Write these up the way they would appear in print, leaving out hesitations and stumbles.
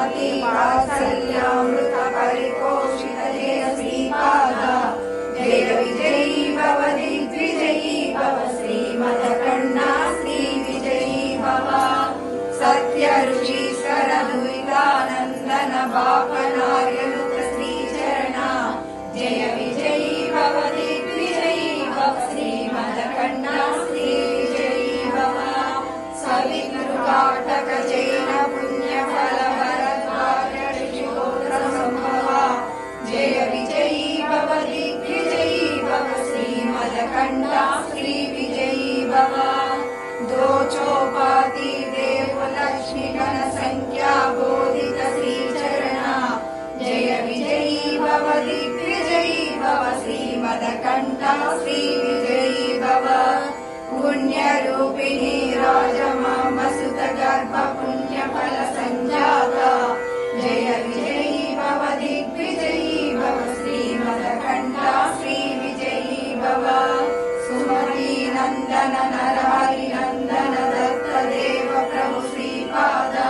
मति वात्सल्यामृत परिपोषित जय श्रीपादा जय विजयी भव दिग्विजयी भव श्रीमदकण्णा श्री विजयी भव सत्य ऋषीश्वर दुहितानन्दन बापनार्यनुत श्रीचरणा जय विजयी भव दिग्विजयी भव श्रीमदकण्णा श्री विजयी भव सवितृकाटक जैन पुण्यफल भरद्वाज ऋषिगोत्र सम्भवा जय विजयी भव दिग्विजयी भव श्रीमदकण्णा श्री विजयी भव दो चौपाती देव लक्ष्मी गण संख्या बोधित श्रीचरणा जय विजयी भव दिग्विजयी भव श्रीमदकण्ठा श्री विजयी भव पुण्यरूपिणी राजमामसुत गर्भ पुण्यफल संजाता जय विजयी भव दिग्विजयी भव श्रीमदकण्ठा श्री विजयी भव सुमती नंदन नरहरि नंदन दत्त देव प्रभु श्रीपादा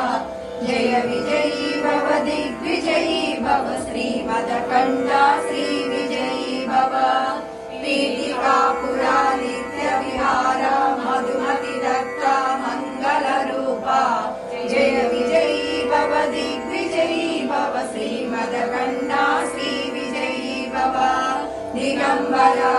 जय विजयी भव दिग्विजयी भव श्रीमदकण्ठा श्री विजयी भव पीठिकापुरा नित्य विहार मधुमति दत्त मंगल रूपा जय विजयी भव दिग्विजयी भव श्रीमदकण्ठा श्री विजयी भव दिगंबरा